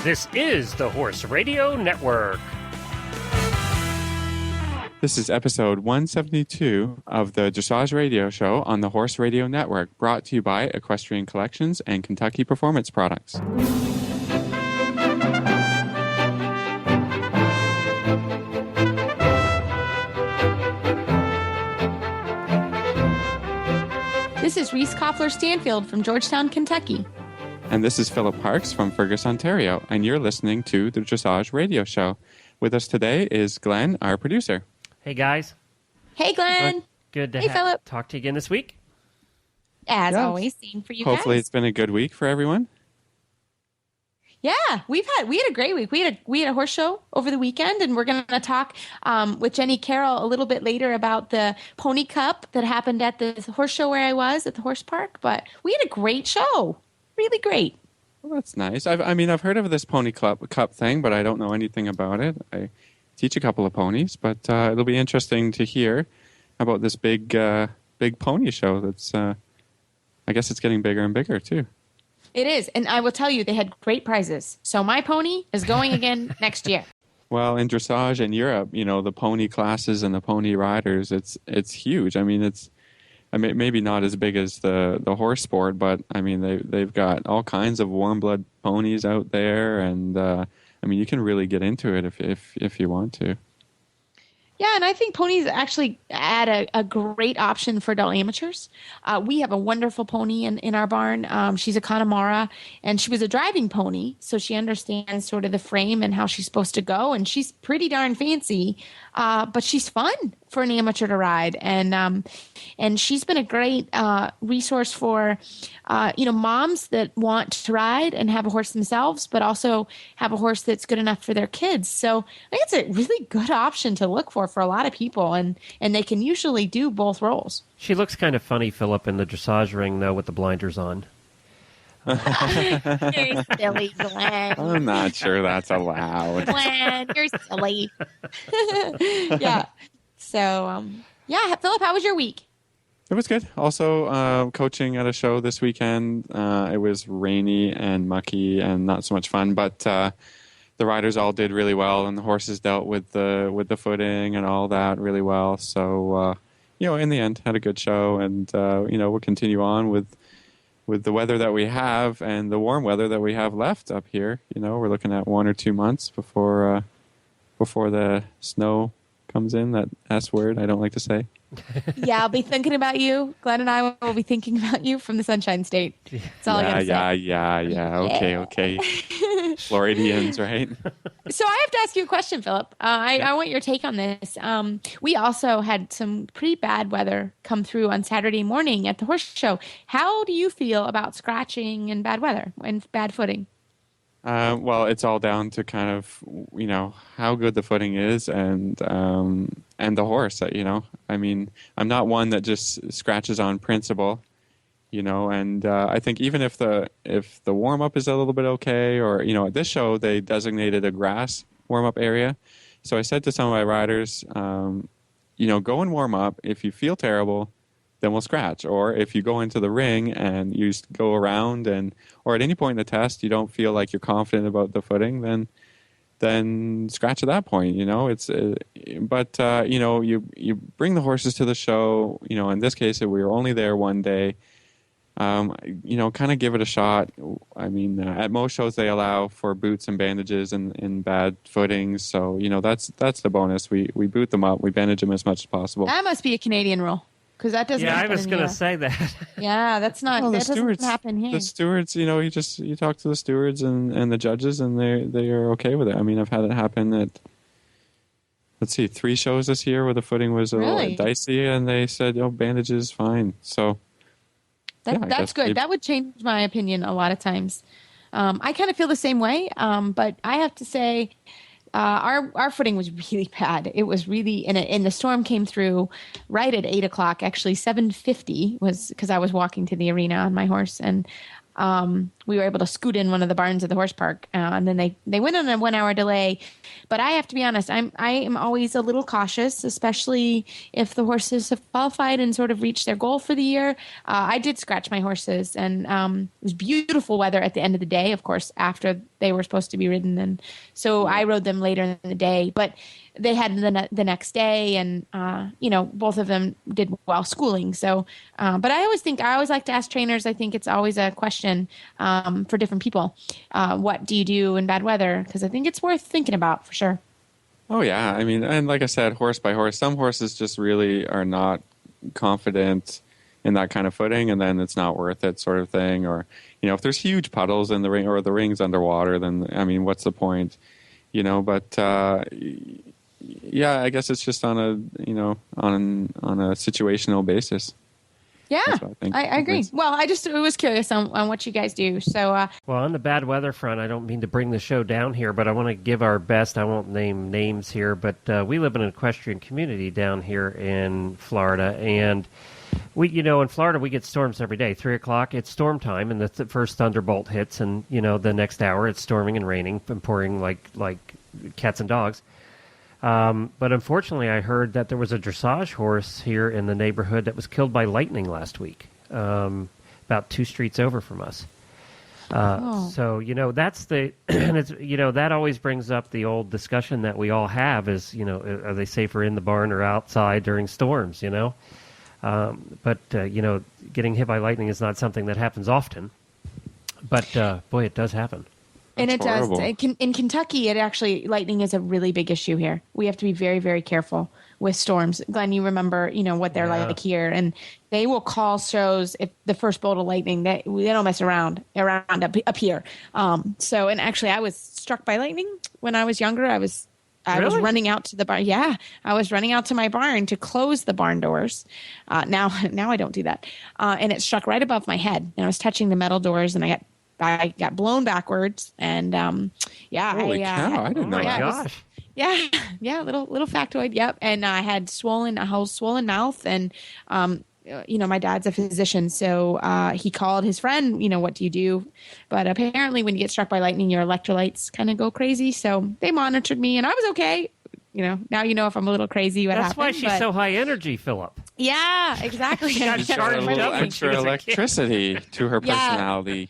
This is the Horse Radio Network. This is episode 172 of the Dressage Radio Show on the Horse Radio Network, brought to you by Equestrian Collections and Kentucky Performance Products. This is Reese Koffler-Stanfield from Georgetown, Kentucky. And this is Philip Parks from Fergus, Ontario, and you're listening to the Dressage Radio Show. With us today is Glenn, our producer. Hey, guys. Hey, Glenn. Good to Philip. talk to you again this week. As always, same for you guys. Hopefully it's been a good week for everyone. Yeah, we had a great week. We had a horse show over the weekend, and we're going to talk with Jenny Carroll a little bit later about the Pony Cup that happened at the horse show where I was at the horse park. But we had a great show, really great. Well, that's nice. I've heard of this Pony Cup thing, but I don't know anything about it. I teach a couple of ponies, but it'll be interesting to hear about this big pony show. That's I guess it's getting bigger and bigger too. It is, and I will tell you, they had great prizes. So my pony is going again next year. Well, in dressage in Europe, the pony classes and the pony riders, it's huge. it's maybe not as big as the horse sport, but they've got all kinds of warm blood ponies out there, and you can really get into it if you want to. Yeah, and I think ponies actually add a great option for adult amateurs. We have a wonderful pony in our barn. She's a Connemara, and she was a driving pony, so she understands sort of the frame and how she's supposed to go, and she's pretty darn fancy, but she's fun for an amateur to ride. And she's been a great resource for moms that want to ride and have a horse themselves, but also have a horse that's good enough for their kids. So I think it's a really good option to look for a lot of people, and they can usually do both roles. She looks kind of funny, Philip, in the dressage ring, though, with the blinders on. You're silly, Glenn. I'm not sure that's allowed. Glenn, you're silly. Yeah. So, Philip, how was your week? It was good. Also, coaching at a show this weekend. It was rainy and mucky and not so much fun, but the riders all did really well, and the horses dealt with the footing and all that really well. So, in the end, had a good show, and we'll continue on with the weather that we have and the warm weather that we have left up here. We're looking at 1 or 2 months before the snow comes in, that S word I don't like to say. Yeah, I'll be thinking about you. Glenn and I will be thinking about you from the Sunshine State. That's all I gotta say. Yeah. Okay. Floridians, right? So I have to ask you a question, Philip. I want your take on this. We also had some pretty bad weather come through on Saturday morning at the horse show. How do you feel about scratching and bad weather and bad footing? Well, it's all down to kind of, how good the footing is and the horse. I'm not one that just scratches on principle, and I think even if the warm up is a little bit okay, or, at this show, they designated a grass warm up area. So I said to some of my riders, go and warm up. If you feel terrible, then we'll scratch. Or if you go into the ring and you go around or at any point in the test, you don't feel like you're confident about the footing, then scratch at that point, you bring the horses to the show, in this case, we were only there one day, kind of give it a shot. At most shows they allow for boots and bandages in bad footings. So, that's the bonus. We boot them up, we bandage them as much as possible. That must be a Canadian rule. Because that doesn't happen. Yeah, I was going to say that. Yeah, that's not. Well, that doesn't happen here. The stewards, you talk to the stewards and the judges, and they are okay with it. I've had it happen at, 3 shows this year where the footing was a little dicey, and they said, bandages, fine. So that's good. That would change my opinion a lot of times. I kind of feel the same way, but I have to say, our footing was really bad. It was really, and the storm came through right at 8:00. Actually, 7:50 was because I was walking to the arena on my horse, and we were able to scoot in one of the barns at the horse park, and then they went on a 1 hour delay. But I have to be honest, I am always a little cautious, especially if the horses have qualified and sort of reached their goal for the year. I did scratch my horses, and it was beautiful weather at the end of the day, of course, after they were supposed to be ridden, and so I rode them later in the day. But they had the next day, and both of them did well schooling. So, but I always like to ask trainers. I think it's always a question for different people. What do you do in bad weather? Because I think it's worth thinking about for sure. Oh yeah, I mean, and like I said, horse by horse. Some horses just really are not confident in that kind of footing, and then it's not worth it, sort of thing. Or if there's huge puddles in the ring or the ring's underwater, then I mean, what's the point? But yeah, I guess it's just on a on a situational basis. Yeah, I agree. It's, well, I was curious on what you guys do. So, well, on the bad weather front, I don't mean to bring the show down here, but I want to give our best. I won't name names here, but we live in an equestrian community down here in Florida, and we, in Florida, we get storms every day. 3:00, it's storm time, and the first thunderbolt hits, and the next hour it's storming and raining and pouring like cats and dogs. But unfortunately, I heard that there was a dressage horse here in the neighborhood that was killed by lightning last week, about 2 streets over from us. So, that's the, and it's, that always brings up the old discussion that we all have is, are they safer in the barn or outside during storms, But getting hit by lightning is not something that happens often. But, boy, it does happen. And it horrible. does. In Kentucky, lightning is a really big issue here. We have to be very, very careful with storms. Glenn, you remember, what they're like here. And they will call shows if the first bolt of lightning, they don't mess around up here. And actually, I was struck by lightning when I was younger. I was running out to the barn. Yeah, I was running out to my barn to close the barn doors. Now I don't do that. And it struck right above my head. And I was touching the metal doors, and I got blown backwards, and holy cow! I didn't know that. Gosh. Yeah, little factoid. Yep, and I had a whole swollen mouth, and my dad's a physician, so he called his friend. What do you do? But apparently, when you get struck by lightning, your electrolytes kind of go crazy. So they monitored me, and I was okay. Now if I'm a little crazy, what That's happened. why she's so high energy, Philip. Yeah, exactly. She got She's got a charged little up when extra she was a kid. electricity to her Yeah. personality.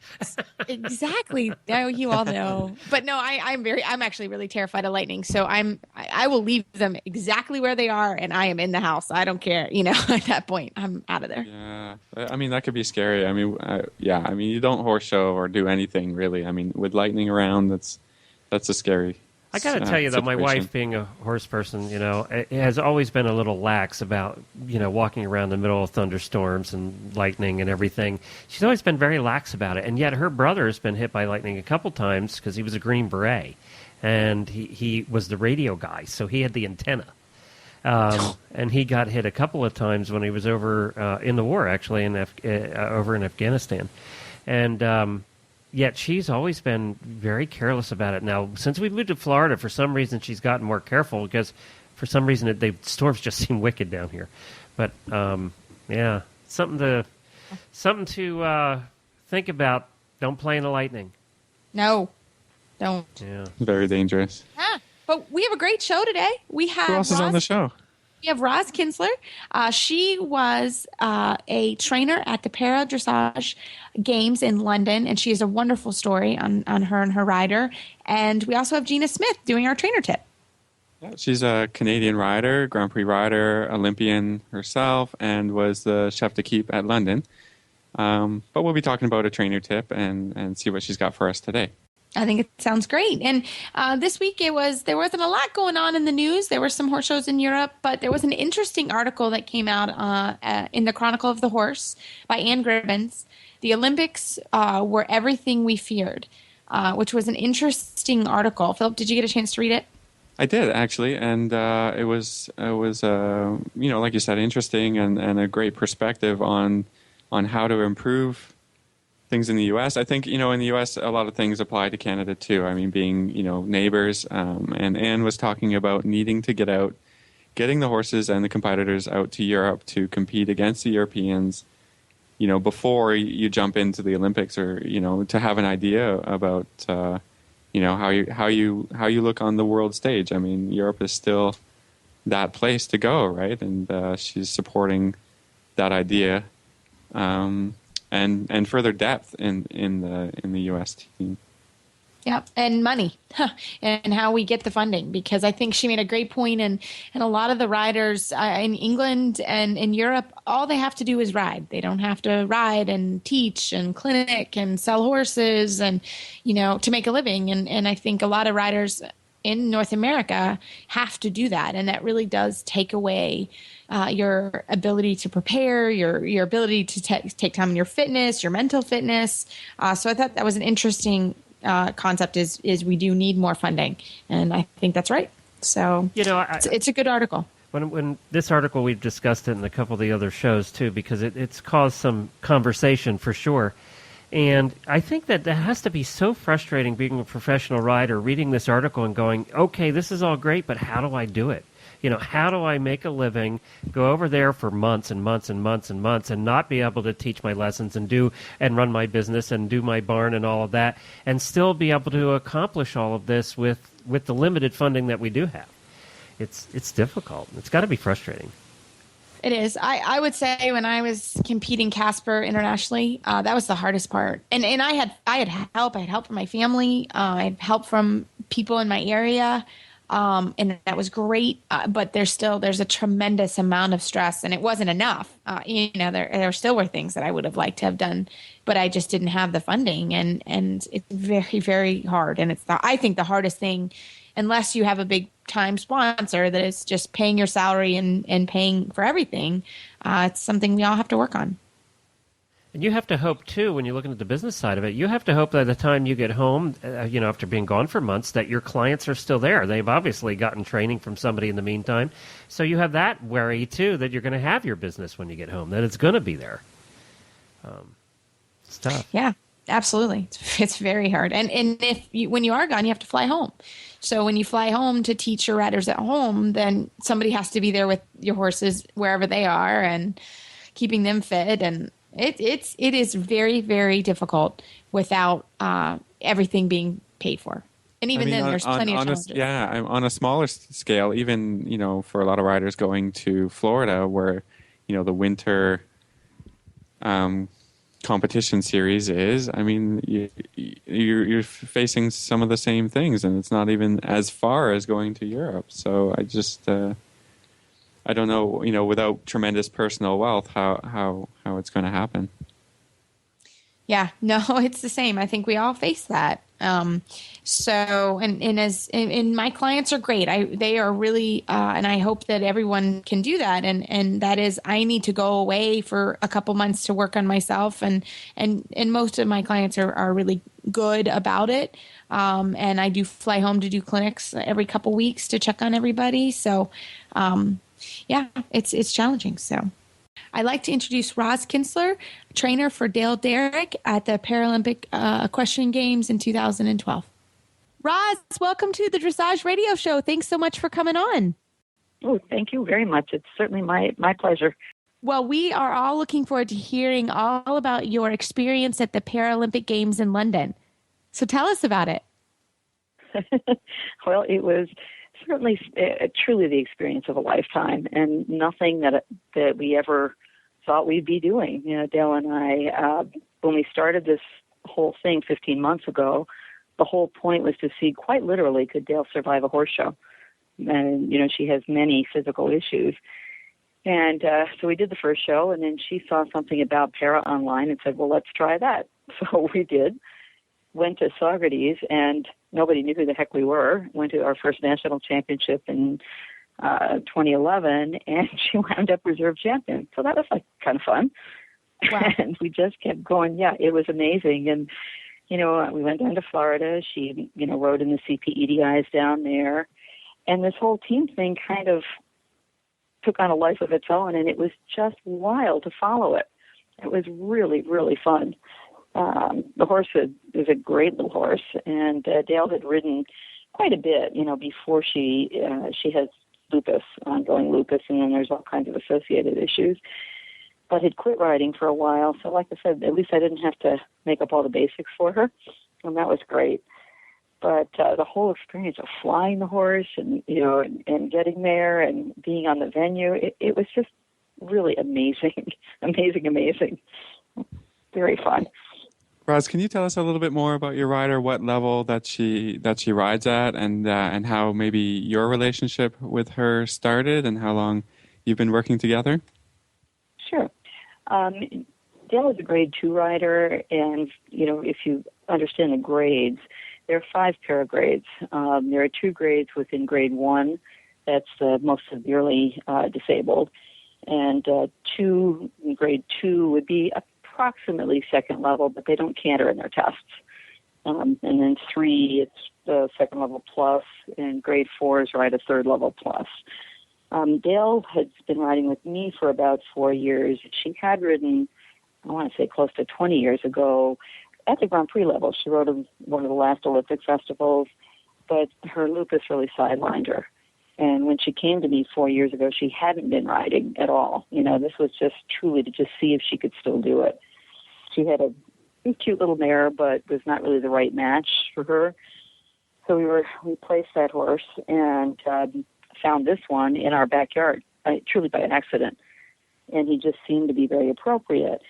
Exactly. Now you all know. But no, I'm actually really terrified of lightning. So I will leave them exactly where they are, and I am in the house. I don't care. At that point, I'm out of there. Yeah, I mean that could be scary. I mean, you don't horse show or do anything really. I mean, with lightning around, that's a scary. I got to tell you, though, my situation. wife, being a horse person, has always been a little lax about, walking around in the middle of thunderstorms and lightning and everything. She's always been very lax about it. And yet her brother has been hit by lightning a couple times because he was a Green Beret. And he was the radio guy, so he had the antenna. And he got hit a couple of times when he was over in the war, actually, over in Afghanistan. And yet she's always been very careless about it. Now, since we moved to Florida, for some reason she's gotten more careful because for some reason the storms just seem wicked down here. But something to think about. Don't play in the lightning. No, don't. Yeah, Very dangerous. But we have a great show today. We have Who else is on the show? We have Roz Kinsler. She was a trainer at the Para Dressage Games in London, and she has a wonderful story on her and her rider. And we also have Gina Smith doing our trainer tip. Yeah, she's a Canadian rider, Grand Prix rider, Olympian herself, and was the chef de keep at London. But we'll be talking about a trainer tip and see what she's got for us today. I think it sounds great. And this week there wasn't a lot going on in the news. There were some horse shows in Europe, but there was an interesting article that came out in the Chronicle of the Horse by Anne Gribbons. The Olympics were everything we feared, which was an interesting article. Philip, did you get a chance to read it? I did actually, and it was like you said, interesting and a great perspective on how to improve things in the U.S. I think, in the U.S., a lot of things apply to Canada, too. I mean, being, neighbors. And Anne was talking about needing to get out, getting the horses and the competitors out to Europe to compete against the Europeans before you jump into the Olympics, or to have an idea about how you look on the world stage. I mean, Europe is still that place to go, right? And she's supporting that idea, and further depth in the U.S. team. Yeah, and money and how we get the funding, because I think she made a great point, and a lot of the riders in England and in Europe, all they have to do is ride. They don't have to ride and teach and clinic and sell horses and, to make a living. And I think a lot of riders in North America have to do that. And that really does take away your ability to prepare, your ability to take time in your fitness, your mental fitness. So I thought that was an interesting concept is we do need more funding. And I think that's right. So, it's a good article. When this article, we've discussed it in a couple of the other shows too, because it's caused some conversation for sure. And I think that has to be so frustrating being a professional rider, reading this article and going, okay, this is all great, but how do I do it? How do I make a living, go over there for months and months and months and months and not be able to teach my lessons and run my business and do my barn and all of that, and still be able to accomplish all of this with the limited funding that we do have? It's difficult. It's got to be frustrating. It is. I would say when I was competing Casper internationally, that was the hardest part. And I had help. I had help from my family. I had help from people in my area. And that was great. But there's a tremendous amount of stress, and it wasn't enough. There still were things that I would have liked to have done, but I just didn't have the funding, and it's very, very hard. And I think the hardest thing, unless you have a big time sponsor that is just paying your salary and paying for everything, it's something we all have to work on. And you have to hope, too, when you're looking at the business side of it, you have to hope that by the time you get home, after being gone for months, that your clients are still there. They've obviously gotten training from somebody in the meantime. So you have that worry, too, that you're going to have your business when you get home, that it's going to be there. It's tough. Yeah, absolutely. It's very hard. And when you are gone, you have to fly home. So when you fly home to teach your riders at home, then somebody has to be there with your horses wherever they are and keeping them fit. And it is very, very difficult without everything being paid for. And even then, there's plenty of challenges. On a smaller scale, even for a lot of riders going to Florida, where the winter competition series is. I mean, you're facing some of the same things, and it's not even as far as going to Europe. So I just I don't know, without tremendous personal wealth, how it's going to happen. Yeah, no, it's the same. I think we all face that. So my clients are great. They are really, and I hope that everyone can do that. And that is, I need to go away for a couple months to work on myself. And most of my clients are really good about it. And I do fly home to do clinics every couple weeks to check on everybody. So, it's challenging. So I'd like to introduce Roz Kinsler, trainer for Dale Derrick at the Paralympic Equestrian Games in 2012. Roz, welcome to the Dressage Radio Show. Thanks so much for coming on. Oh, thank you very much. It's certainly my pleasure. Well, we are all looking forward to hearing all about your experience at the Paralympic Games in London. So tell us about it. Well, it was certainly truly the experience of a lifetime, and nothing that we ever thought we'd be doing. Dale and I, when we started this whole thing 15 months ago, the whole point was to see, quite literally, could Dale survive a horse show? And, she has many physical issues. And so we did the first show, and then she saw something about para online and said, well, let's try that. So we did. Went to Socrates, and nobody knew who the heck we were. Went to our first national championship in 2011, and she wound up reserve champion. So that was kind of fun. Wow. And we just kept going. Yeah, it was amazing. And, we went down to Florida. She, rode in the CPEDIs down there. And this whole team thing kind of took on a life of its own, and it was just wild to follow it. It was really, really fun. The horse is a great little horse, and Dale had ridden quite a bit, before she has lupus, ongoing lupus, and then there's all kinds of associated issues. but had quit riding for a while. So like I said, at least I didn't have to make up all the basics for her, and that was great. But the whole experience of flying the horse and, and getting there and being on the venue, it was just really amazing, amazing. Very fun. Roz, can you tell us a little bit more about your rider, what level that she rides at, and how maybe your relationship with her started and how long you've been working together? Sure. Dale is a grade 2 rider, and, if you understand the grades, there are 5 paragrades. There are 2 grades within grade 1. That's the most severely disabled. And grade 2 would be approximately second level, but they don't canter in their tests. And then 3, it's the second level plus, and grade 4 is right a third level plus. Dale has been riding with me for about 4 years. She had ridden, I want to say close to 20 years ago, at the Grand Prix level. She rode one of the last Olympic festivals, but her lupus really sidelined her. And when she came to me 4 years ago, she hadn't been riding at all. This was just truly to just see if she could still do it. She had a cute little mare, but was not really the right match for her. So we placed that horse and found this one in our backyard, truly by accident. And he just seemed to be very appropriate.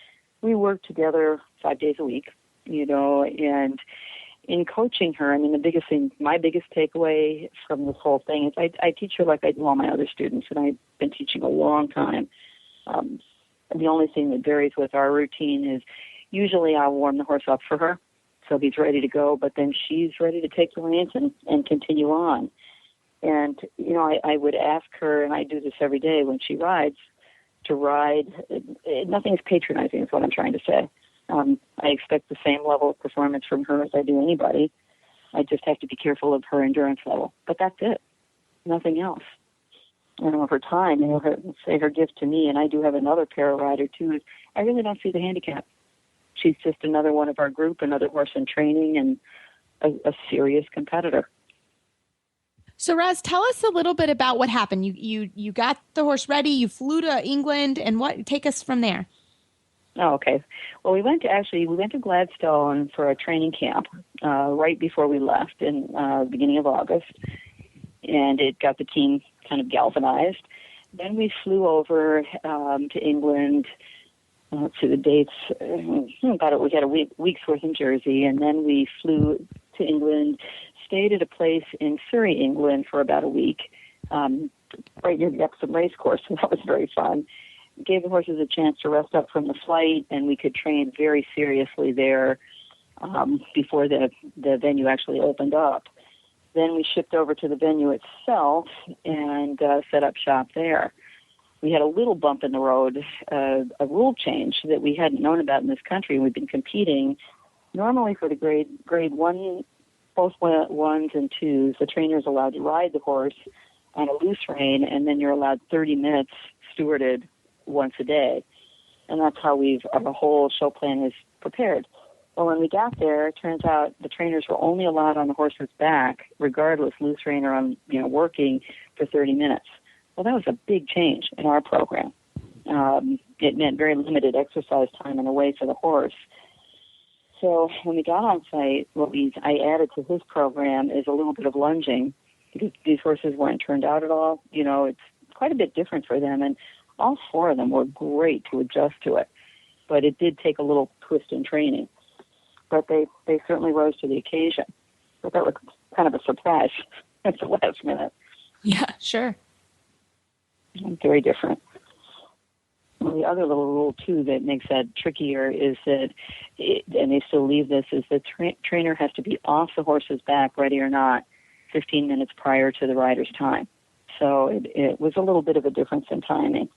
We worked together 5 days a week, and in coaching her, my biggest takeaway from this whole thing is I teach her like I do all my other students, and I've been teaching a long time. The only thing that varies with our routine is usually I'll warm the horse up for her, so he's ready to go, but then she's ready to take the reins and continue on. And, I would ask her, and I do this every day when she rides, to ride. Nothing's patronizing is what I'm trying to say. I expect the same level of performance from her as I do anybody. I just have to be careful of her endurance level. But that's it. Nothing else. And over time, her gift to me, and I do have another para rider too, is I really don't see the handicap. She's just another one of our group, another horse in training, and a serious competitor. So, Roz, tell us a little bit about what happened. You got the horse ready, you flew to England, and take us from there. Oh, okay. Well, we went to Gladstone for a training camp right before we left in the beginning of August, and it got the team kind of galvanized. Then we flew over to England. To the dates, we had a week's worth in Jersey, and then we flew to England, stayed at a place in Surrey, England for about a week, right near the Epsom race course, and that was very fun. Gave the horses a chance to rest up from the flight, and we could train very seriously there before the venue actually opened up. Then we shipped over to the venue itself and set up shop there. We had a little bump in the road, a rule change that we hadn't known about in this country. We've been competing. Normally for the grade 1, both 1s and 2s, the trainer is allowed to ride the horse on a loose rein, and then you're allowed 30 minutes stewarded once a day. And that's how our whole show plan is prepared. Well, when we got there, it turns out the trainers were only allowed on the horse's back, regardless, loose rein or on, working, for 30 minutes. Well, that was a big change in our program. It meant very limited exercise time and away for the horse. So when we got on site, I added to his program is a little bit of lunging, because these horses weren't turned out at all. It's quite a bit different for them, and all 4 of them were great to adjust to it. But it did take a little twist in training. But they certainly rose to the occasion. But that was kind of a surprise at the last minute. Yeah, sure. Very different. Well, the other little rule, too, that makes that trickier is that, and they still leave this, is the trainer has to be off the horse's back, ready or not, 15 minutes prior to the rider's time. So it was a little bit of a difference in timing.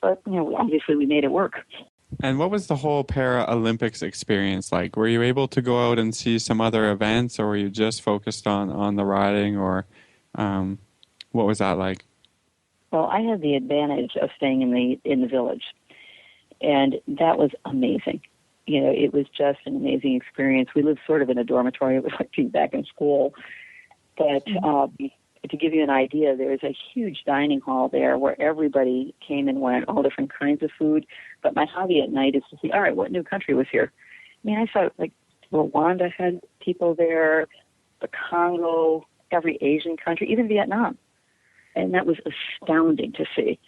But, obviously we made it work. And what was the whole Paralympics experience like? Were you able to go out and see some other events, or were you just focused on the riding, or what was that like? Well, I had the advantage of staying in the village, and that was amazing. It was just an amazing experience. We lived sort of in a dormitory. It was like being back in school. But to give you an idea, there was a huge dining hall there where everybody came and went, all different kinds of food. But my hobby at night is to see, all right, what new country was here? I mean, I saw like Rwanda had people there, the Congo, every Asian country, even Vietnam. And that was astounding to see.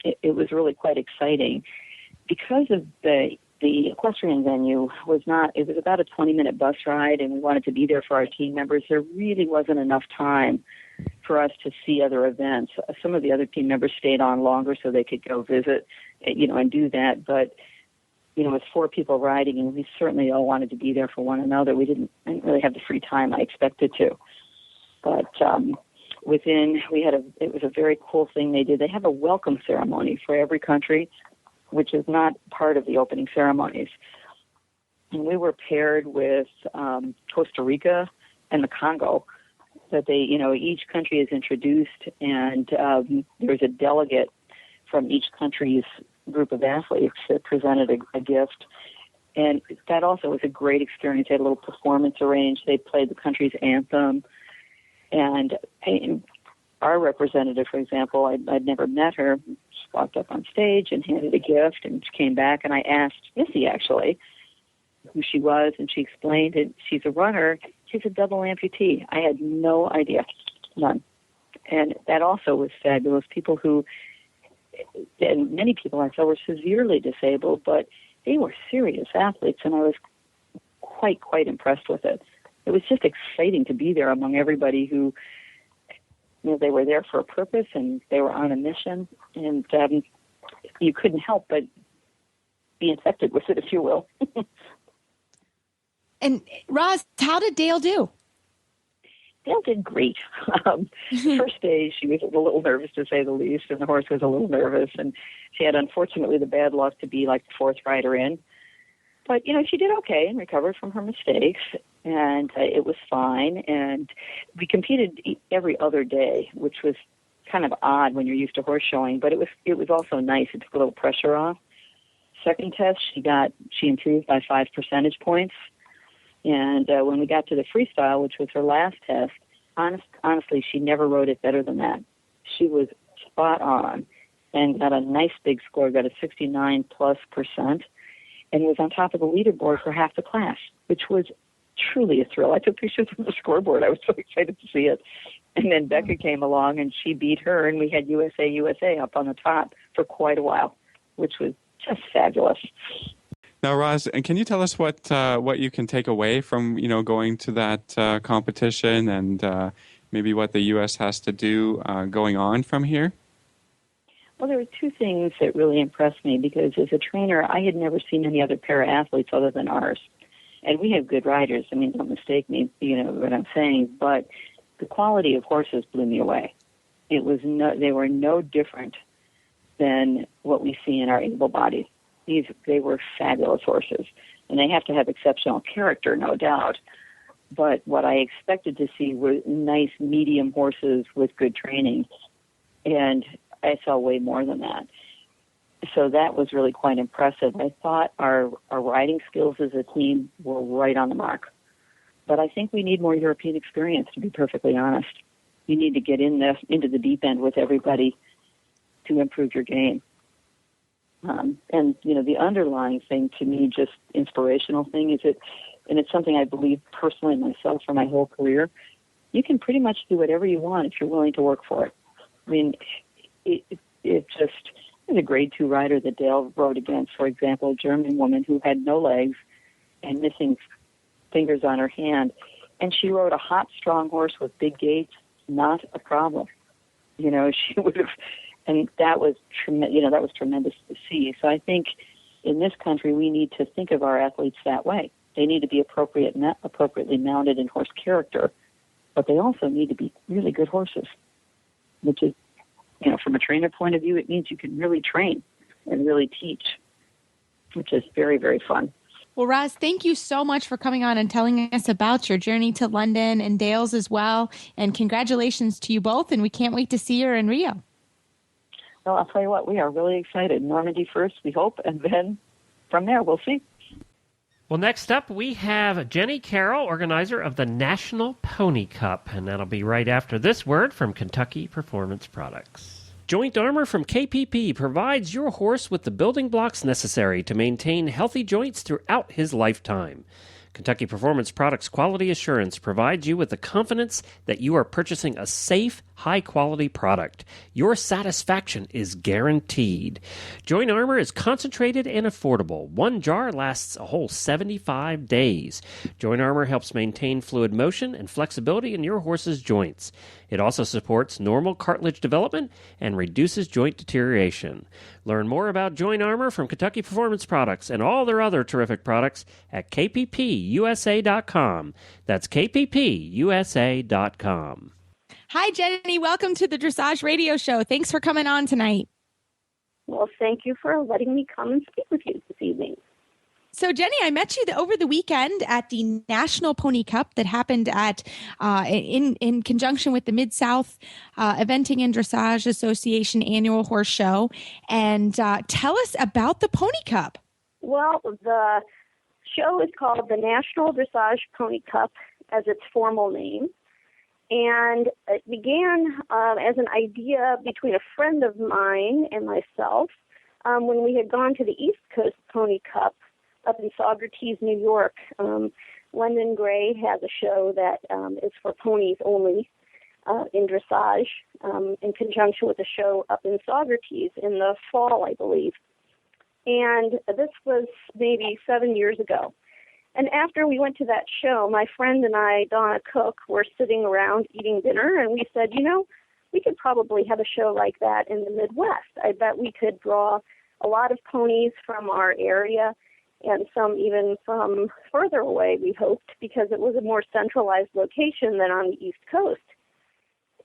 It was really quite exciting. Because of the equestrian venue it was about a 20-minute bus ride, and we wanted to be there for our team members. There really wasn't enough time for us to see other events. Some of the other team members stayed on longer so they could go visit, and do that. But, with 4 people riding, and we certainly all wanted to be there for one another. I didn't really have the free time I expected to. But it was a very cool thing they did. They have a welcome ceremony for every country, which is not part of the opening ceremonies. And we were paired with Costa Rica and the Congo, that they, each country is introduced, and there's a delegate from each country's group of athletes that presented a gift. And that also was a great experience. They had a little performance arranged. They played the country's anthem. And our representative, for example, I'd never met her. She walked up on stage and handed a gift, and she came back, and I asked Missy, actually, who she was, and she explained that she's a runner. She's a double amputee. I had no idea, none. And that also was fabulous. People and many people I saw were severely disabled, but they were serious athletes, and I was quite impressed with it. It was just exciting to be there among everybody who, they were there for a purpose, and they were on a mission, and you couldn't help but be infected with it, if you will. And Roz, how did Dale do? Dale did great. The first day, she was a little nervous, to say the least, and the horse was a little nervous, and she had, unfortunately, the bad luck to be like the 4th rider in. But, she did okay and recovered from her mistakes, and it was fine. And we competed every other day, which was kind of odd when you're used to horse showing, but it was also nice. It took a little pressure off. Second test, she improved by 5 percentage points. And when we got to the freestyle, which was her last test, honestly, she never rode it better than that. She was spot on and got a nice big score, got a 69+%, and was on top of the leaderboard for half the class, which was truly a thrill. I took pictures of the scoreboard. I was so excited to see it. And then Becca came along, and she beat her, and we had USA up on the top for quite a while, which was just fabulous. Now, Roz, and can you tell us what you can take away from going to that competition, and maybe what the U.S. has to do going on from here? Well, there were 2 things that really impressed me, because as a trainer, I had never seen any other para-athletes other than ours. And we have good riders. I mean, don't mistake me, what I'm saying, but the quality of horses blew me away. They were no different than what we see in our able-bodied. They were fabulous horses, and they have to have exceptional character, no doubt. But what I expected to see were nice medium horses with good training, and I saw way more than that. So that was really quite impressive. I thought our riding skills as a team were right on the mark. But I think we need more European experience, to be perfectly honest. You need to get into the deep end with everybody to improve your game. And, the underlying thing to me, just inspirational thing, is and it's something I believe personally myself for my whole career, you can pretty much do whatever you want if you're willing to work for it. I mean, it just, there's a grade 2 rider that Dale rode against, for example, a German woman who had no legs and missing fingers on her hand. And she rode a hot, strong horse with big gaits, not a problem. She would have, and that was tremendous to see. So I think in this country, we need to think of our athletes that way. They need to be appropriately mounted in horse character, but they also need to be really good horses, which is, from a trainer point of view, it means you can really train and really teach, which is very, very fun. Well, Roz, thank you so much for coming on and telling us about your journey to London, and Dale's as well. And congratulations to you both, and we can't wait to see you in Rio. Well, I'll tell you what, we are really excited. Normandy first, we hope, and then from there, we'll see. Well, next up, we have Jenny Carroll, organizer of the National Pony Cup, and that'll be right after this word from Kentucky Performance Products. Joint Armor from KPP provides your horse with the building blocks necessary to maintain healthy joints throughout his lifetime. Kentucky Performance Products Quality Assurance provides you with the confidence that you are purchasing a safe, high-quality product. Your satisfaction is guaranteed. Joint Armor is concentrated and affordable. One jar lasts a whole 75 days. Joint Armor helps maintain fluid motion and flexibility in your horse's joints. It also supports normal cartilage development and reduces joint deterioration. Learn more about Joint Armor from Kentucky Performance Products and all their other terrific products at kppusa.com. That's kppusa.com. Hi, Jenny. Welcome to the Dressage Radio Show. Thanks for coming on tonight. Well, thank you for letting me come and speak with you this evening. So, Jenny, I met you over the weekend at the National Pony Cup that happened at in conjunction with the Mid-South Eventing and Dressage Association annual horse show. And tell us about the Pony Cup. Well, the show is called the National Dressage Pony Cup as its formal name. And it began as an idea between a friend of mine and myself when we had gone to the East Coast Pony Cup up in Saugerties, New York. London Gray has a show that is for ponies only in dressage in conjunction with a show up in Saugerties in the fall, I believe. And this was maybe 7 years ago. And after we went to that show, my friend and I, Donna Cook, were sitting around eating dinner, and we said, we could probably have a show like that in the Midwest. I bet we could draw a lot of ponies from our area and some even from further away, we hoped, because it was a more centralized location than on the East Coast.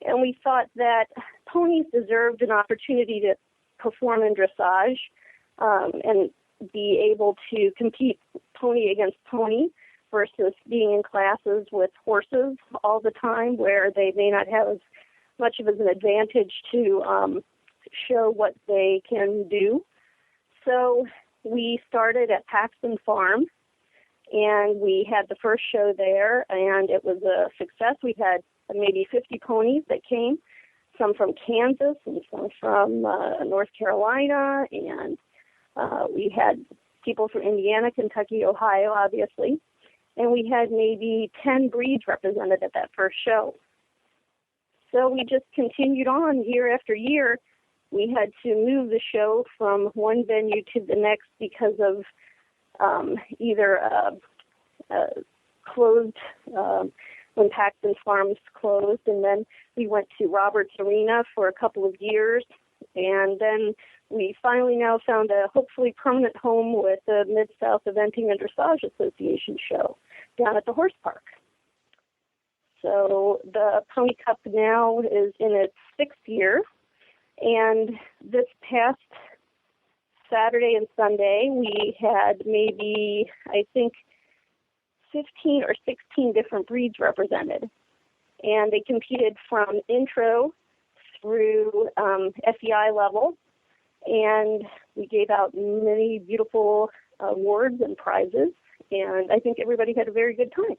And we thought that ponies deserved an opportunity to perform in dressage and be able to compete pony against pony versus being in classes with horses all the time where they may not have as much of an advantage to show what they can do. So we started at Paxton Farm, and we had the first show there, and it was a success. We had maybe 50 ponies that came, some from Kansas and some from North Carolina, and we had people from Indiana, Kentucky, Ohio, obviously, and we had maybe 10 breeds represented at that first show. So we just continued on year after year. We had to move the show from one venue to the next because of either closed when Paxton Farms closed, and then we went to Roberts Arena for a couple of years, and then we finally now found a hopefully permanent home with the Mid-South Eventing and Dressage Association show down at the Horse Park. So the Pony Cup now is in its 6th year. And this past Saturday and Sunday, we had maybe, 15 or 16 different breeds represented. And they competed from intro through FEI level. And we gave out many beautiful awards and prizes. And I think everybody had a very good time.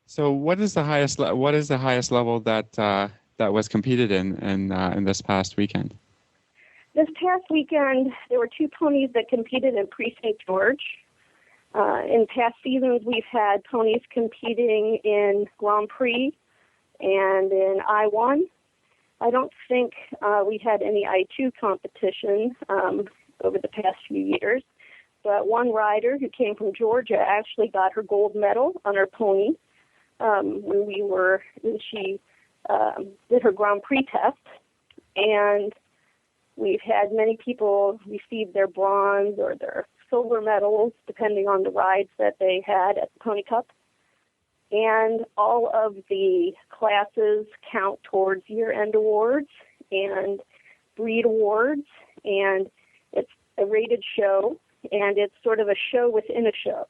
So what is the highest level that was competed in this past weekend? This past weekend, there were 2 ponies that competed in Pre-St. George. In past seasons, we've had ponies competing in Grand Prix and in I-1. I don't think we had any I-2 competition over the past few years, but one rider who came from Georgia actually got her gold medal on her pony when she did her Grand Prix test, and we've had many people receive their bronze or their silver medals, depending on the rides that they had at the Pony Cup. And all of the classes count towards year-end awards and breed awards, and it's a rated show, and it's sort of a show within a show.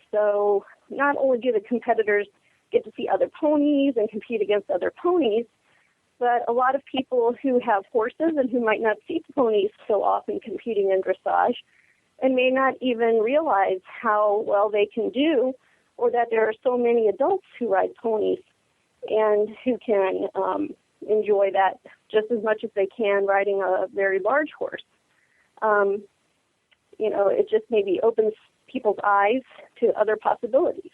So not only do the competitors get to see other ponies and compete against other ponies, but a lot of people who have horses and who might not see ponies so often competing in dressage and may not even realize how well they can do, or that there are so many adults who ride ponies and who can enjoy that just as much as they can riding a very large horse. It just maybe opens people's eyes to other possibilities.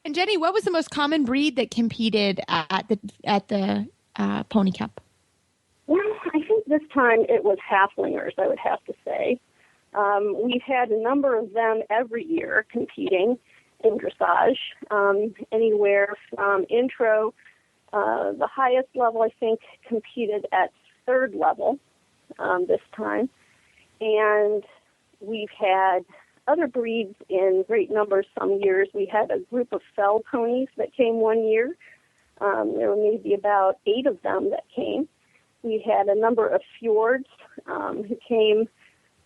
And Jenny, what was the most common breed that competed at the Pony Cup? Well, I think this time it was halflingers, I would have to say. We've had a number of them every year competing in dressage, anywhere from intro. The highest level, I think, competed at third level this time. And we've had other breeds in great numbers some years. We had a group of fell ponies that came one year. There were maybe about 8 of them that came. We had a number of fjords who came.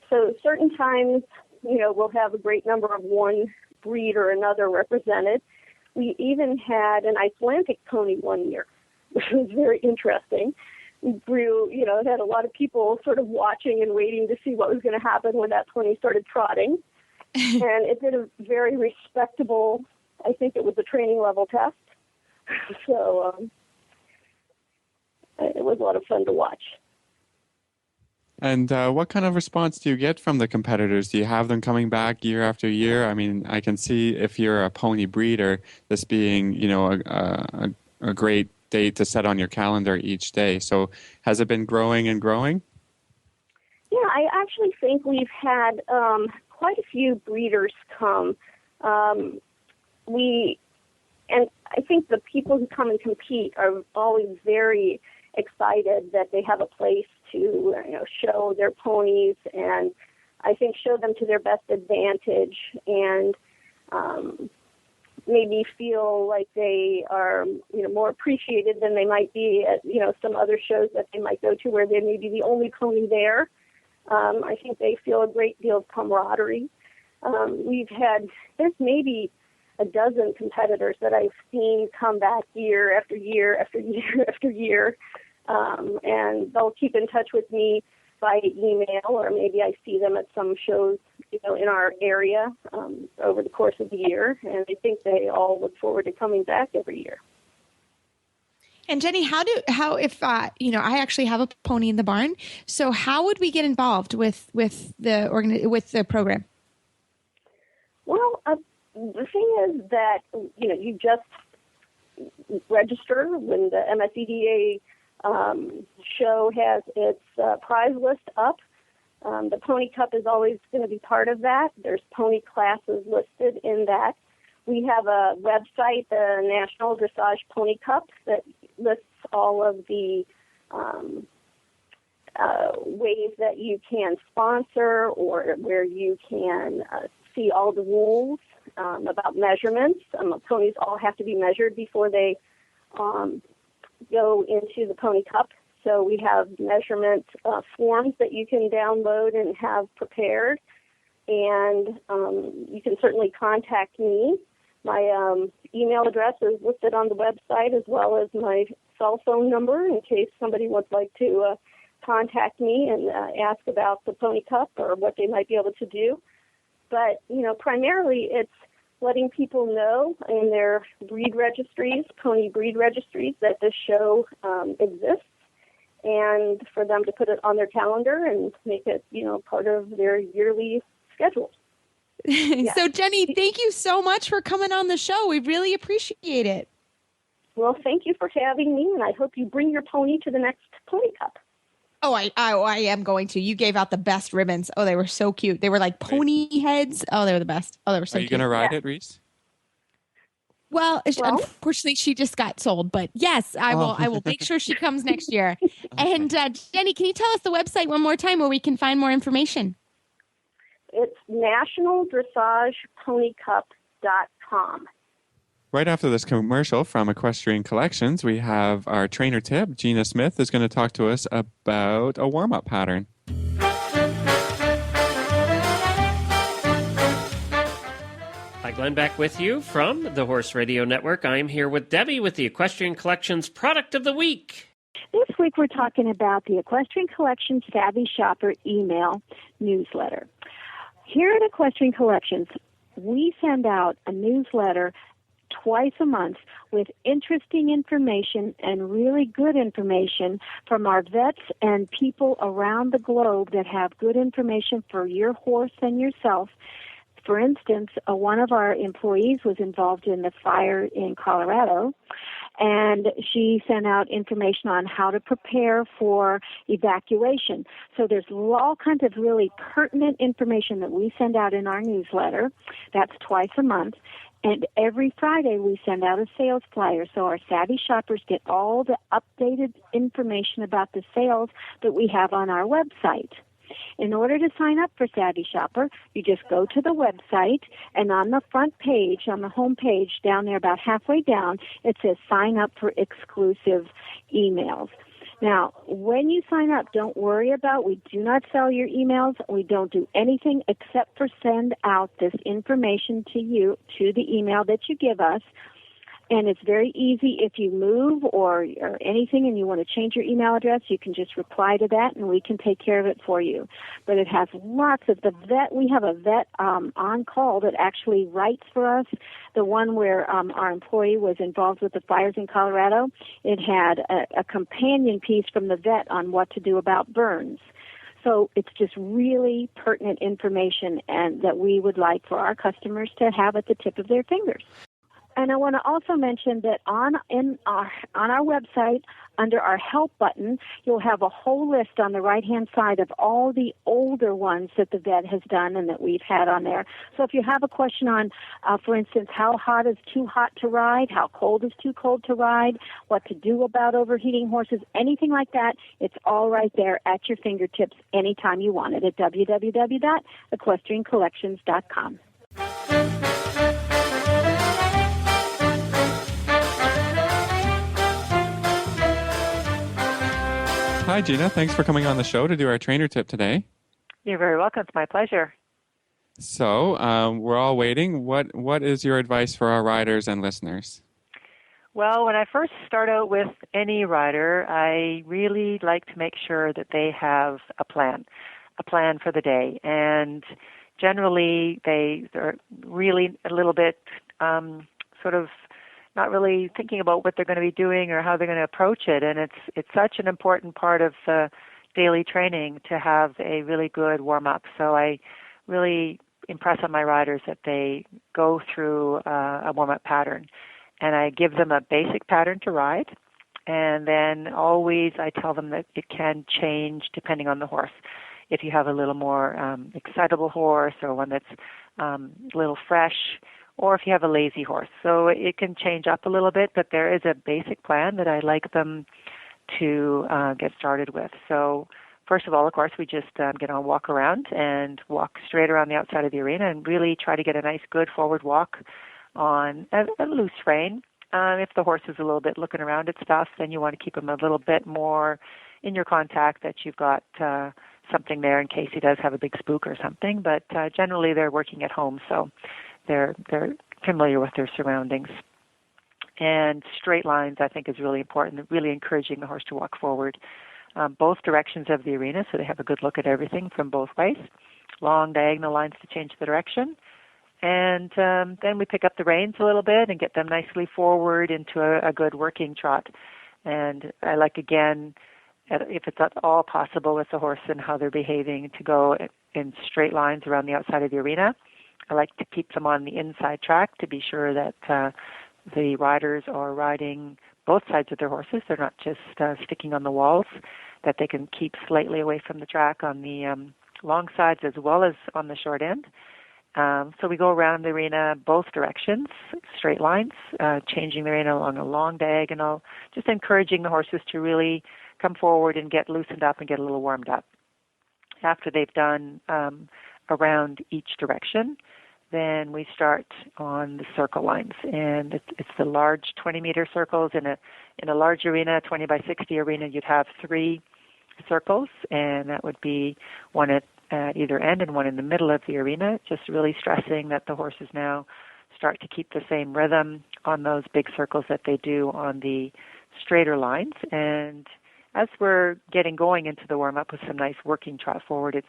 So certain times, we'll have a great number of one breed or another represented. We even had an Icelandic pony one year, which was very interesting. We grew, it had a lot of people sort of watching and waiting to see what was going to happen when that pony started trotting. And it did a very respectable, I think it was a training level test. So it was a lot of fun to watch. And what kind of response do you get from the competitors? Do you have them coming back year after year? I mean, I can see if you're a pony breeder, this being, a great date to set on your calendar each day. So has it been growing and growing? Yeah, I actually think we've had quite a few breeders come. And I think the people who come and compete are always very excited that they have a place to show their ponies, and I think show them to their best advantage, and maybe feel like they are more appreciated than they might be at some other shows that they might go to where they may be the only pony there. I think they feel a great deal of camaraderie. There's maybe a dozen competitors that I've seen come back year after year after year after year, and they'll keep in touch with me by email, or maybe I see them at some shows, in our area over the course of the year, and I think they all look forward to coming back every year. And Jenny, if I actually have a pony in the barn, so how would we get involved with the program? Well, the thing is that you just register when the MSEDA show has its prize list up. The Pony Cup is always going to be part of that. There's pony classes listed in that. We have a website, the National Dressage Pony Cup, that lists all of the ways that you can sponsor, or where you can see all the rules about measurements. Ponies all have to be measured before they go into the Pony Cup. So we have measurement forms that you can download and have prepared. And you can certainly contact me. My email address is listed on the website, as well as my cell phone number, in case somebody would like to contact me and ask about the Pony Cup or what they might be able to do. But, primarily it's letting people know in their breed registries, pony breed registries, that this show exists, and for them to put it on their calendar and make it, part of their yearly schedule. Yeah. So, Jenny, thank you so much for coming on the show. We really appreciate it. Well, thank you for having me, and I hope you bring your pony to the next Pony Cup. Oh, I am going to. You gave out the best ribbons. Oh, they were so cute. They were like pony heads. Oh, they were the best. Oh, they were so cute. Are you going to ride it, Reese? Well, unfortunately, she just got sold. But yes, I will. I will make sure she comes next year. Okay. And Jenny, can you tell us the website one more time where we can find more information? It's nationaldressageponycup.com. Right after this commercial from Equestrian Collections, we have our trainer tip. Gina Smith is going to talk to us about a warm-up pattern. Hi, Glenn, back with you from the Horse Radio Network. I'm here with Debbie with the Equestrian Collections Product of the Week. This week we're talking about the Equestrian Collection Savvy Shopper email newsletter. Here at Equestrian Collections, we send out a newsletter twice a month with interesting information and really good information from our vets and people around the globe that have good information for your horse and yourself. For instance, one of our employees was involved in the fire in Colorado, and she sent out information on how to prepare for evacuation. So there's all kinds of really pertinent information that we send out in our newsletter. That's twice a month. And every Friday we send out a sales flyer, so our savvy shoppers get all the updated information about the sales that we have on our website. In order to sign up for Savvy Shopper, you just go to the website, and on the front page, on the home page, down there about halfway down, it says sign up for exclusive emails. Now, when you sign up, don't worry about, we do not sell your emails. We don't do anything except for send out this information to you, to the email that you give us. And it's very easy. If you move or anything and you want to change your email address, you can just reply to that and we can take care of it for you. But it has lots of the vet. We have a vet on call that actually writes for us. The one where our employee was involved with the fires in Colorado, it had a companion piece from the vet on what to do about burns. So it's just really pertinent information and that we would like for our customers to have at the tip of their fingers. And I want to also mention that on our website, under our help button, you'll have a whole list on the right-hand side of all the older ones that the vet has done and that we've had on there. So if you have a question on, for instance, how hot is too hot to ride, how cold is too cold to ride, what to do about overheating horses, anything like that, it's all right there at your fingertips anytime you want it at www.equestriancollections.com. Hi, Gina. Thanks for coming on the show to do our trainer tip today. You're very welcome. It's my pleasure. So we're all waiting. What is your advice for our riders and listeners? Well, when I first start out with any rider, I really like to make sure that they have a plan for the day. And generally, they're really a little bit sort of not really thinking about what they're going to be doing or how they're going to approach it. And it's such an important part of daily training to have a really good warm-up. So I really impress on my riders that they go through a warm-up pattern. And I give them a basic pattern to ride. And then always I tell them that it can change depending on the horse. If you have a little more excitable horse or one that's a little fresh, or if you have a lazy horse. So it can change up a little bit, but there is a basic plan that I like them to get started with. So first of all, of course, we just get on a walk around and walk straight around the outside of the arena and really try to get a nice, good forward walk on a loose rein. If the horse is a little bit looking around at stuff, then you want to keep him a little bit more in your contact, that you've got something there in case he does have a big spook or something. But generally they're working at home, so they're familiar with their surroundings. And straight lines, I think, is really important, really encouraging the horse to walk forward both directions of the arena, so they have a good look at everything from both ways. Long diagonal lines to change the direction. And then we pick up the reins a little bit and get them nicely forward into a good working trot. And I like, again, if it's at all possible with the horse and how they're behaving, to go in straight lines around the outside of the arena. I like to keep them on the inside track to be sure that the riders are riding both sides of their horses. They're not just sticking on the walls, that they can keep slightly away from the track on the long sides as well as on the short end. So we go around the arena both directions, straight lines, changing the arena along a long diagonal, just encouraging the horses to really come forward and get loosened up and get a little warmed up. After they've done around each direction, then we start on the circle lines, and it's the large 20-meter circles. In a large arena, 20 by 60 arena, you'd have 3 circles, and that would be one at either end and one in the middle of the arena, just really stressing that the horses now start to keep the same rhythm on those big circles that they do on the straighter lines. And as we're getting going into the warm-up with some nice working trot forward, it's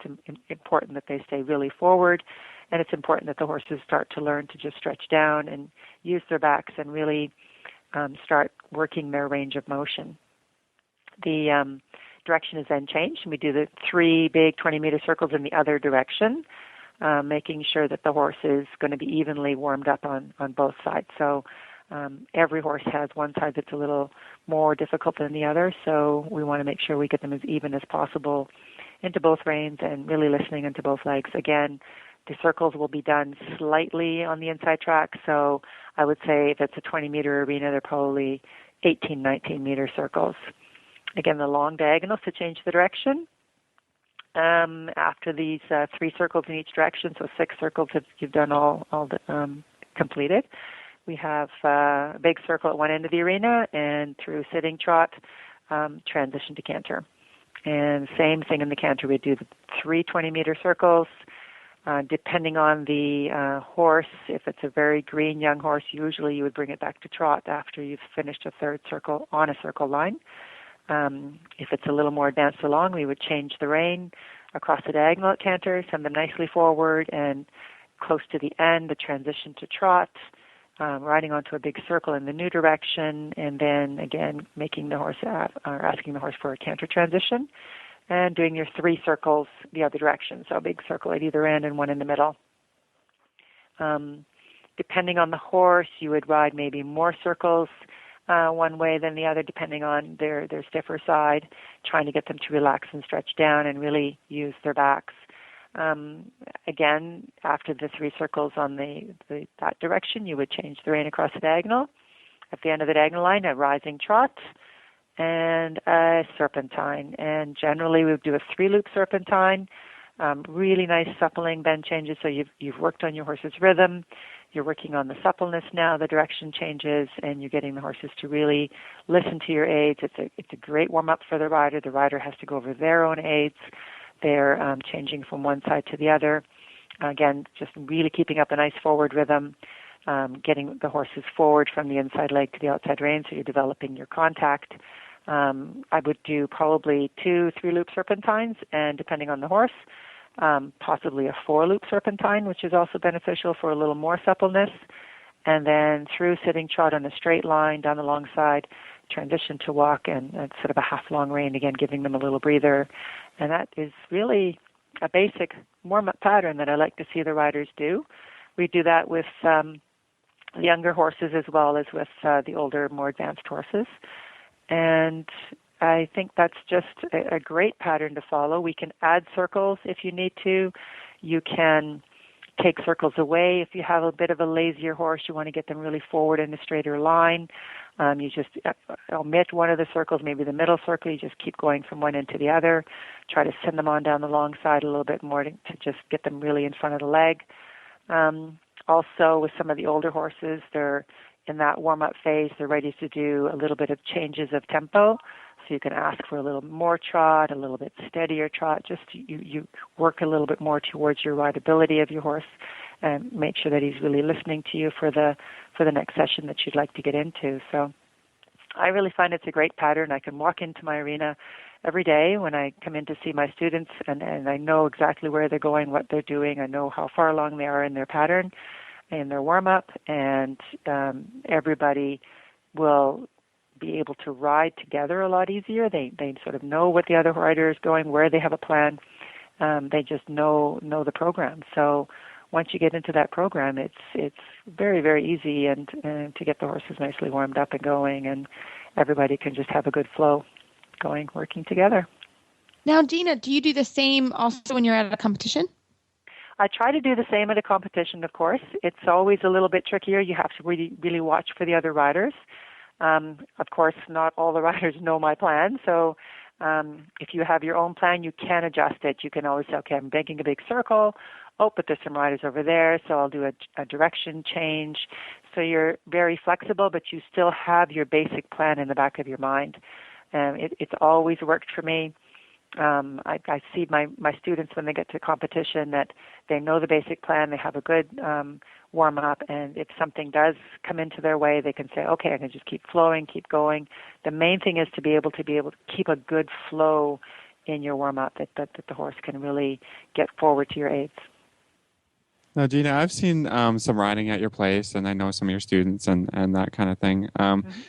important that they stay really forward, and it's important that the horses start to learn to just stretch down and use their backs and really start working their range of motion. The direction is then changed, and we do the 3 big 20-meter circles in the other direction, making sure that the horse is going to be evenly warmed up on both sides. So every horse has one side that's a little more difficult than the other, so we want to make sure we get them as even as possible into both reins and really listening into both legs. Again, the circles will be done slightly on the inside track, so I would say if it's a 20-meter arena, they're probably 18, 19-meter circles. Again, the long diagonals to change the direction. After these 3 circles in each direction, so 6 circles if you've done all completed, we have a big circle at one end of the arena, and through sitting trot, transition to canter. And same thing in the canter. We do the 3 20-meter circles. Depending on the horse, if it's a very green young horse, usually you would bring it back to trot after you've finished a 3rd circle on a circle line. If it's a little more advanced along, we would change the rein across the diagonal at canter, send them nicely forward, and close to the end, the transition to trot, riding onto a big circle in the new direction, and then again making the horse or asking the horse for a canter transition, and doing your 3 circles the other direction, so a big circle at either end and one in the middle. Depending on the horse, you would ride maybe more circles one way than the other, depending on their stiffer side, trying to get them to relax and stretch down and really use their backs. Again, after the 3 circles on that direction, you would change the rein across the diagonal. At the end of the diagonal line, a rising trot and a serpentine. And generally, we would do a 3-loop serpentine. Really nice suppling bend changes, so you've worked on your horse's rhythm. You're working on the suppleness now, the direction changes, and you're getting the horses to really listen to your aids. It's a great warm-up for the rider. The rider has to go over their own aids. They're changing from one side to the other. Again, just really keeping up a nice forward rhythm, getting the horses forward from the inside leg to the outside rein, so you're developing your contact. I would do probably 2 3-loop serpentines, and depending on the horse, possibly a 4-loop serpentine, which is also beneficial for a little more suppleness. And then through sitting trot on a straight line down the long side, transition to walk and sort of a half-long rein, again giving them a little breather. And that is really a basic warm-up pattern that I like to see the riders do. We do that with younger horses as well as with the older, more advanced horses. And I think that's just a great pattern to follow. We can add circles if you need to. You can take circles away if you have a bit of a lazier horse. You want to get them really forward in a straighter line. You just omit one of the circles, maybe the middle circle. You just keep going from one end to the other. Try to send them on down the long side a little bit more to just get them really in front of the leg. Also, with some of the older horses, they're in that warm-up phase. They're ready to do a little bit of changes of tempo. So you can ask for a little more trot, a little bit steadier trot. Just you work a little bit more towards your rideability of your horse, and make sure that he's really listening to you for the next session that you'd like to get into. So I really find it's a great pattern. I can walk into my arena every day when I come in to see my students, and I know exactly where they're going, what they're doing. I know how far along they are in their pattern, in their warm-up, and everybody will be able to ride together a lot easier. They sort of know what the other rider is going, where they have a plan. They just know the program. So once you get into that program, it's very, very easy and to get the horses nicely warmed up and going, and everybody can just have a good flow going, working together. Now, Dina, do you do the same also when you're at a competition? I try to do the same at a competition, of course. It's always a little bit trickier. You have to really, really watch for the other riders. Of course, not all the riders know my plan, so if you have your own plan, you can adjust it. You can always say, okay, I'm making a big circle. Oh, but there's some riders over there, so I'll do a direction change. So you're very flexible, but you still have your basic plan in the back of your mind. It's always worked for me. I see my students when they get to competition that they know the basic plan. They have a good warm up, and if something does come into their way, they can say, okay, I can just keep flowing, keep going. The main thing is to be able to keep a good flow in your warm up, that the horse can really get forward to your aids. Now, Gina, I've seen some riding at your place, and I know some of your students and that kind of thing.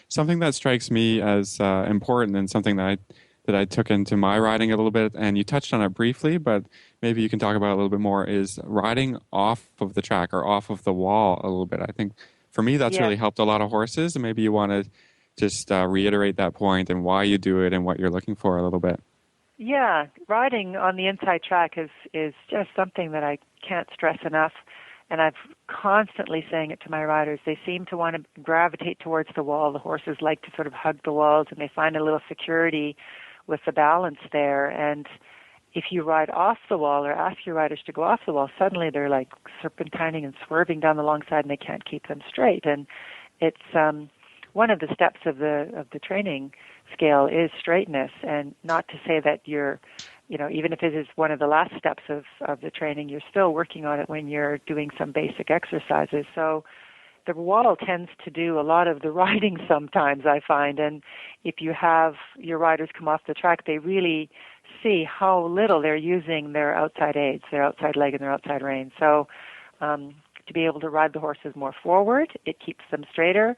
Something that strikes me as important, and something that I took into my riding a little bit, and you touched on it briefly, but maybe you can talk about it a little bit more, is riding off of the track or off of the wall a little bit. I think for me that's really helped a lot of horses, and maybe you want to just reiterate that point and why you do it and what you're looking for a little bit. Yeah, riding on the inside track is just something that I can't stress enough, and I'm constantly saying it to my riders. They seem to want to gravitate towards the wall. The horses like to sort of hug the walls, and they find a little security with the balance there. And if you ride off the wall or ask your riders to go off the wall, suddenly they're like serpentining and swerving down the long side, and they can't keep them straight. And it's one of the steps of the training scale is straightness, and not to say that you're, even if it is one of the last steps of the training, you're still working on it when you're doing some basic exercises. So the wall tends to do a lot of the riding sometimes, I find, and if you have your riders come off the track, they really see how little they're using their outside aids, their outside leg and their outside rein. So to be able to ride the horses more forward, it keeps them straighter.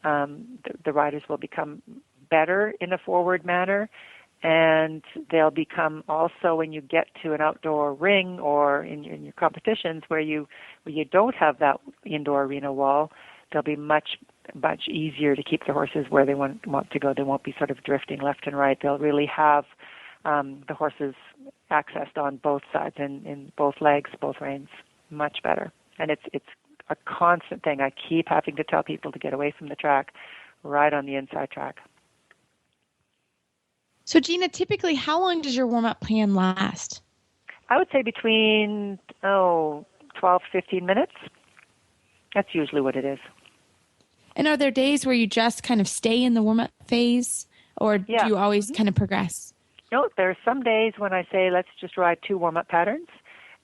The riders will become better in a forward manner, and they'll become also, when you get to an outdoor ring or in your competitions where you don't have that indoor arena wall, they'll be much easier to keep the horses where they want to go. They won't be sort of drifting left and right. They'll really have the horses accessed on both sides, in both legs, both reins, much better. And it's a constant thing. I keep having to tell people to get away from the track, ride on the inside track. So, Gina, typically, how long does your warm-up plan last? I would say between 12, 15 minutes. That's usually what it is. And are there days where you just kind of stay in the warm-up phase, or do you always kind of progress? No, there are some days when I say, let's just ride 2 warm-up patterns.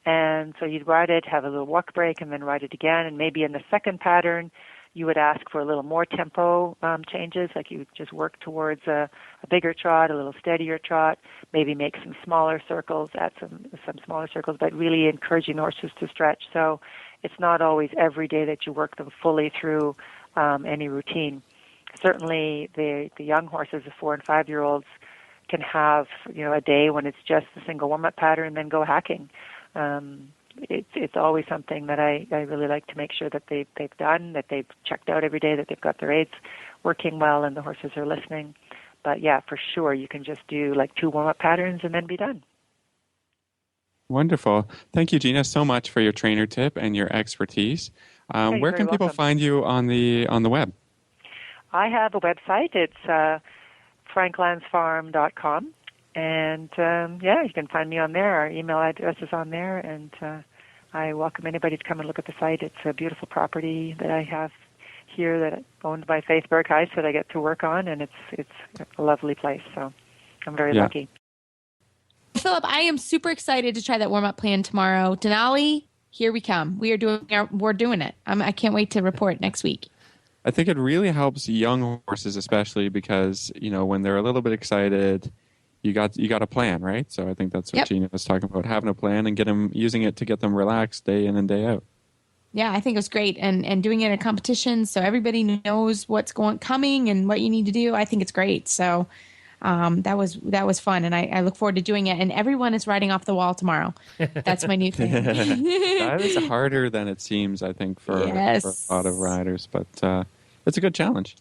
And so you'd ride it, have a little walk break, and then ride it again. And maybe in the second pattern, you would ask for a little more tempo changes, like you would just work towards a bigger trot, a little steadier trot, maybe make some smaller circles, add some smaller circles, but really encouraging horses to stretch. So it's not always every day that you work them fully through any routine. Certainly the young horses, the 4 and 5-year-olds, can have a day when it's just a single warm-up pattern and then go hacking. It's always something that I really like to make sure that they've done, that they've checked out every day, that they've got their aids working well and the horses are listening. But yeah, for sure, you can just do like 2 warm-up patterns and then be done. Wonderful. Thank you, Gina, so much for your trainer tip and your expertise. Where can people find you on the web? I have a website. It's franklandsfarm.com. And, you can find me on there. Our email address is on there, and I welcome anybody to come and look at the site. It's a beautiful property that I have here that owned by Faith Burkheis that I get to work on, and it's a lovely place, so I'm very lucky. Philip, I am super excited to try that warm-up plan tomorrow. Denali, here we come. We're doing it. I can't wait to report next week. I think it really helps young horses, especially because, when they're a little bit excited, you got a plan, right? So I think that's what Gina was talking about, having a plan and using it to get them relaxed day in and day out. Yeah, I think it was great, and doing it in a competition so everybody knows what's coming and what you need to do. I think it's great. So that was fun, and I look forward to doing it. And everyone is riding off the wall tomorrow. That's my new thing. That is harder than it seems, I think, for a lot of riders, but it's a good challenge.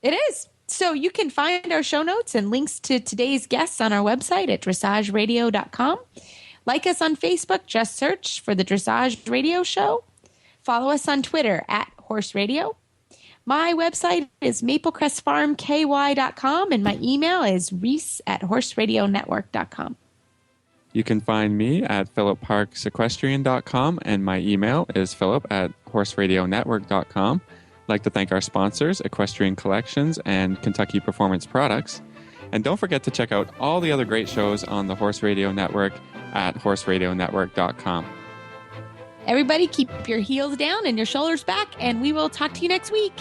It is. So you can find our show notes and links to today's guests on our website at dressageradio.com. Like us on Facebook, just search for the Dressage Radio Show. Follow us on Twitter at Horse Radio. My website is maplecrestfarmky.com, and my email is reese@horseradionetwork.com. You can find me at philipparksequestrian.com, and my email is philip@horseradionetwork.com. I'd like to thank our sponsors, Equestrian Collections and Kentucky Performance Products. And don't forget to check out all the other great shows on the Horse Radio Network at horseradionetwork.com. Everybody, keep your heels down and your shoulders back, and we will talk to you next week.